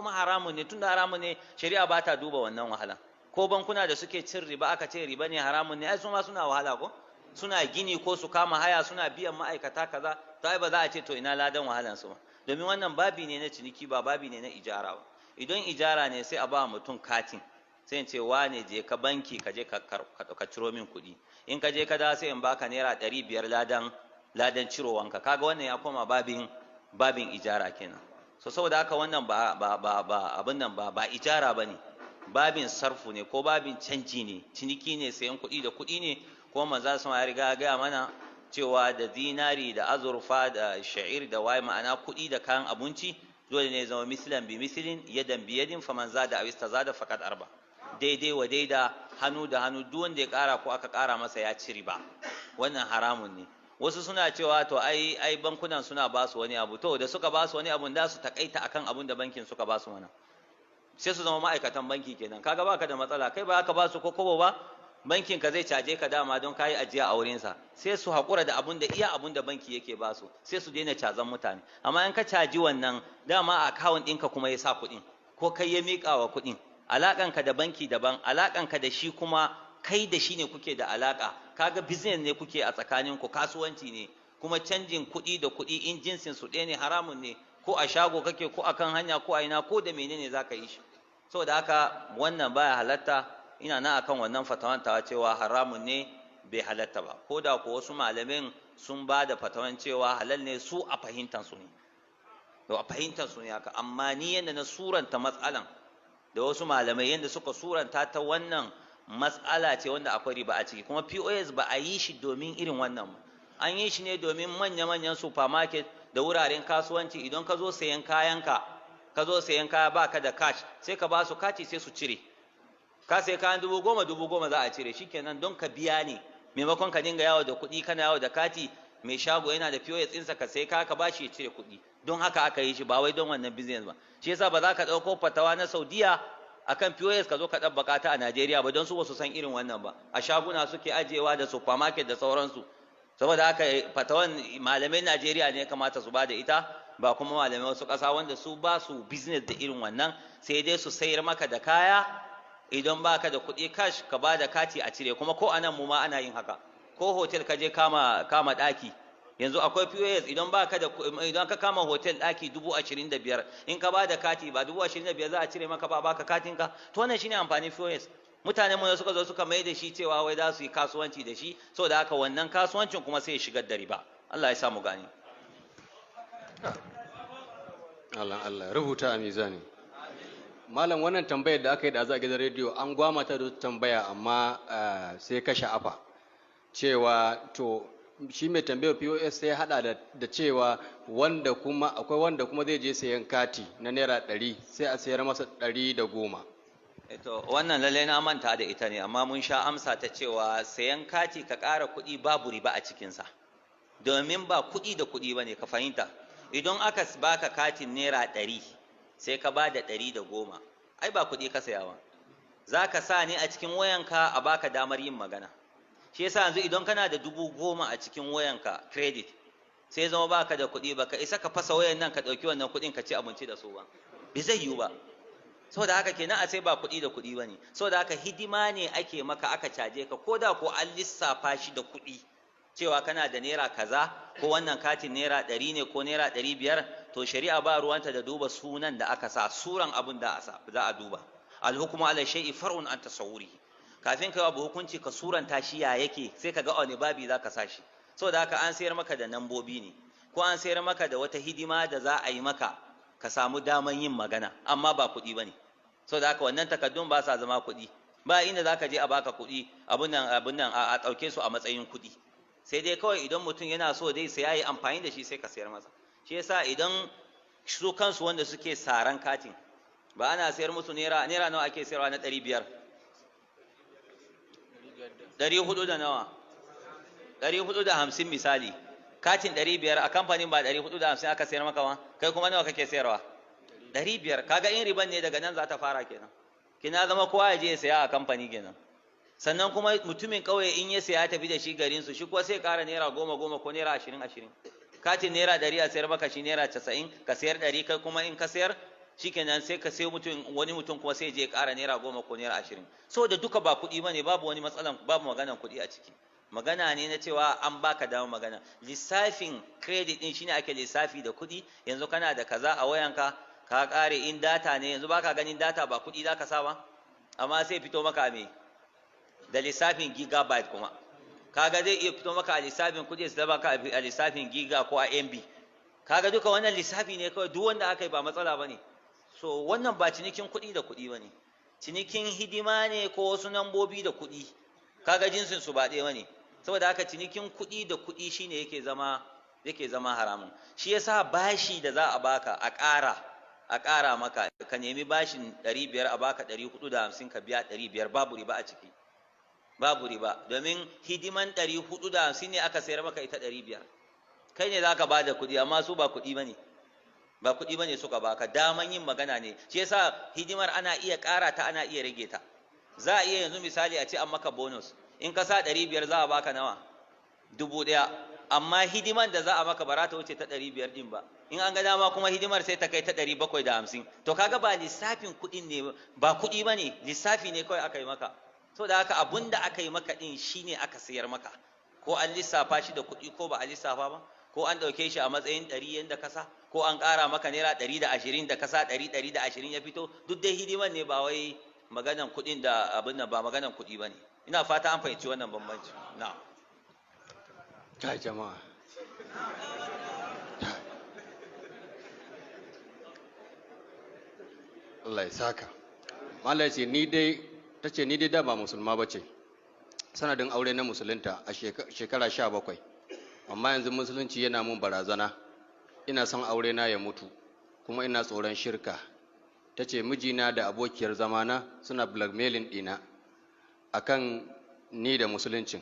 kuma haramun ne. Tunda haramun ne shari'a ba ta duba wannan wahala. Ko bankuna da suke cin riba aka ce riba ne haramun ne, ai su ma suna wahala ko suna gini ko su kama haya suna biyan ma'aikata kaza, to ai ba za a ce to ina ladan wahalan su ba. Domin wannan babi ne na ciniki ba babi ne na ijara ba. Idan ijara ne sai a ba mutum katin, sai in ce wane je ka banki ka je ka ciro min kuɗi, in ka je ka da sai in baka naira 500 ladan cirowanka. Kaga wannan ya koma babin ijara kenan. So saboda haka wannan ba abin nan ba ijara bane, babin sarfu ne ko babin canji ne, ciniki ne, sayan kuɗi da kuɗi ne. Ko manzo sama ya riga gaya mana cewa da zinari da azurfa da sha'ir da waye, ma'ana kuɗi da kayan abinci dole ne zama mislan bi mislin yadan bi yadin, faman zada aw istazada faqad arba, daidai wa daida, hannu da hannu, duk wanda ya ƙara ko aka ƙara masa ya ci riba, wannan haramun ne. Wasu suna cewa to ai bankunan suna ba su wani abu, to da suka ba su wani abu da su takaita akan abun da bankin suka ba su, wannan sai su zama ma'aikatan banki kenan. Kaga baka da matsala, kai ba ka ba su ko kobo ba, bankin ka zai caje ka dama don kayi ajiya a wurinsa, sai su haƙura da iya abun da banki yake ba su, sai su daina cazan mutane. Amma in ka caji wannan dama a akawun ɗinka kuma ya sa kuɗin ko kai ya miƙa wa kuɗin, alaƙanka da banki daban, alaƙanka da shi kuma kai da shi ne kuke da alaƙa. Kaga business ne kuke a tsakaninku, kasuwanci ne, kuma canjin kuɗi da kuɗi in jinsin su ɗaya ne haramun ne, ko a shago kake ko a kan hanya ko a ina ko da menene za ka yi shi. Saboda haka wannan baya halatta. Ina na akan wannan fatawan tawa cewa haramun ne, bai halatta ba, ko da ko wasu malamin sun ba da fatawan cewa halal ne su a fahimtar su ne, to a fahimtar su ne haka. Amma ni yanda na suranta matsalan da wasu malamai yanda suka suranta ta, wannan matsala ce wanda akwai riba a ciki. Kuma P.O.S ba a yi shi domin irin wannan ba, an yi shi ne domin manya-manyan supermarket da wuraren kasuwanci. Idan ka zo sayan kayanka, ka zo sayan kaya baka da cash, sai ka ba su kati sai su cire. Ka sai kayan 10,000 za a cire, shikenan don ka biya ne, maimakon ka dinga yawo da kuɗi kana yawo da kati. Mai shago yana da POS ɗinsa, ka sai ka bashi ya cire kuɗi. Don haka aka yi shi, ba wai don wannan business ba. Shi yasa ba za ka ɗauko fatawa na Saudiya akan POS ka zo ka ɗabbaka ta a Najeriya ba, don su ba su san irin wannan ba. A shaguna suke ajiyewa da supermarket da sauransu. Saboda haka fatawan malamai Najeriya ne ya kamata su ba da ita, ba kuma malamai wasu ƙasa wanda su ba su business da irin wannan, sai dai su sayar maka da kaya. Idan baka da kuɗi cash ka ba da kati a cire. Kuma ko anan mu ma ana yin haka, ko hotel ka je kama ɗaki yanzu akwai POS. Idan ka kama hotel ɗaki 25,000, in ka ba da kati ba 25,000 za a cire maka ba, baka katin ka. To wannan shine amfanin POS. Mutanen mu suka zo suka mai da shi cewa wai za su yi kasuwanci da shi, saboda haka wannan kasuwancin kuma sai ya shigar da riba. Allah ya sa mu gane. Allah rubuta a mizani. Malam, wannan tambayar da aka yi da a gidan rediyo an gwamata da tambaya, amma sai kashe afa cewa to shi mai tambayar POS sai hada da cewa akwai wanda kuma zai je sayan kati na naira 100 sai a sayar masa 110. To wannan lalle na manta da ita ne, amma mun sha amsa ta cewa sayan kati ka ƙara kuɗi babu riba a cikinsa, domin ba kuɗi da kuɗi ba ne, ka fahimta. Idan aka baka katin naira 100 sai ka ba da 110, ai ba kuɗi ka saya ba, za ka sa ne a cikin wayanka a baka damar yin magana. Shi yasa yanzu idan kana da 10,000 a cikin wayanka credit, sai zama baka da kuɗi, baka isa ka fasa wayan nan ka ɗauki wannan kuɗin ka ci abinci da su ba, bai zai yiwu ba. Saboda haka kenan a sai ba kuɗi da kuɗi ba ne. Saboda haka hidima ne ake maka, aka caje ka, ko da ko an lissafa shi da kuɗi cewa kana da naira kaza, ko wannan katin naira 100 ne ko naira 500, to shari'a ba ruwanta da duba sunan da aka sa, suran abin da za a duba. Alhukumu ala shay'i far'un an tasawwurihi. Kafin kai abu hukunci ka suranta shi ya yake, sai ka ga wani babi za ka sa shi. Saboda haka an sayar maka da nambobi ne, ko an sayar maka da wata hidima da za a yi maka ka samu daman yin magana, amma ba kuɗi ba ne. Saboda haka wannan takaddun ba sa zama kuɗi, ba inda za ka je a baka kuɗi abun nan a ɗauke su a matsayin kuɗi. Sai dai kawai idan mutum yana so dai sai ya yi amfani da shi sai ka sayar masa. Shi yasa idan su kansu wanda suke saran katin, ba ana sayar musu naira nawa ake sayarwa na 500, 400 da nawa, 450 misali. Katin 500 a kamfanin ba 450 aka sayar maka ba, kai kuma nawa kake sayarwa? 500. Kaga in riban ne daga nan za ta fara kenan. Kina zama kowa ya je ya saya a kamfani kenan. Sannan kuma mutumin kauye in ya saya tafi da shi garin su, shi kuwa sai ƙara naira 10 ko naira 20. Katin naira 100 a sayar maka shi naira 90, ka sayar 100, kai kuma in ka sayar shikenan sai ka sai wani mutum kuma sai je ƙara naira 10 ko naira 20 saboda duka ba kuɗi bane, babu wani matsalan, babu maganan kuɗi a ciki. Magana ne na cewa an baka dama magana. Lissafin credit din shine ake lissafi da kuɗi. Yanzu kana da kaza a wayanka ka ƙare, in data ne yanzu baka ganin data ba kuɗi zaka sa ba, amma sai fito maka me da lissafin gigabyte kuma kaga zai iya fito maka a lissafin kuɗi sai baka a lissafin giga ko a MB. Kaga duka wannan lissafi ne kawai, duk wanda aka yi ba matsala bane. So wannan ba cinikin kuɗi da kuɗi bane, cinikin hidima ne ko wasu nambobi da kuɗi. Kaga jinsin su ba ɗaya bane. Saboda haka cinikin kuɗi da kuɗi shine yake zama haramun. Shi yasa bashi da za a baka a ƙara maka, ka nemi bashin 500 a baka 450 ka biya 500, babu riba a ciki, babu riba, domin hidiman 450 ne aka sayar maka ita 500. Kai ne zaka bada kuɗi amma su ba kuɗi bane suka baka, daman yin magana ne. Shi yasa hidimar ana iya ƙara ta, ana iya rage ta. Za a iya yanzu misali a ce an maka bonus, in ka sa 500 za a baka nawa 1000, amma hidiman da za a maka ba za ta wuce ta 500 din ba. In an ga dama kuma hidimar sai ta kai ta 750. To kaga ba lissafin kuɗin ne, ba kuɗi bane, lissafi ne kawai aka yi maka. So da haka abunda aka yi maka din shine aka sayar maka, ko an lissafa shi da kuɗi ko ba a lissafa ba, ko an ɗauke shi a matsayin 100 yanda kasa, ko an ƙara maka naira 120 da kasa 100 ya fito, duk dai hidiman ne, ba wai maganan kuɗin da abin nan, ba maganan kuɗi bane. Ina fata an fahimci wannan bambanci. Na'am. Ta jama'a. Allah ya saka. Malai ce ni dai da ba musulma bace. Sanadin aure na musulunta a shekara 17. Amma yanzu musulunci yana mun barazana. Ina son aure na ya mutu, kuma ina tsoron shirka. Tace mijina da abokiyar zamana suna blackmailing dina akan ni da musuluncin.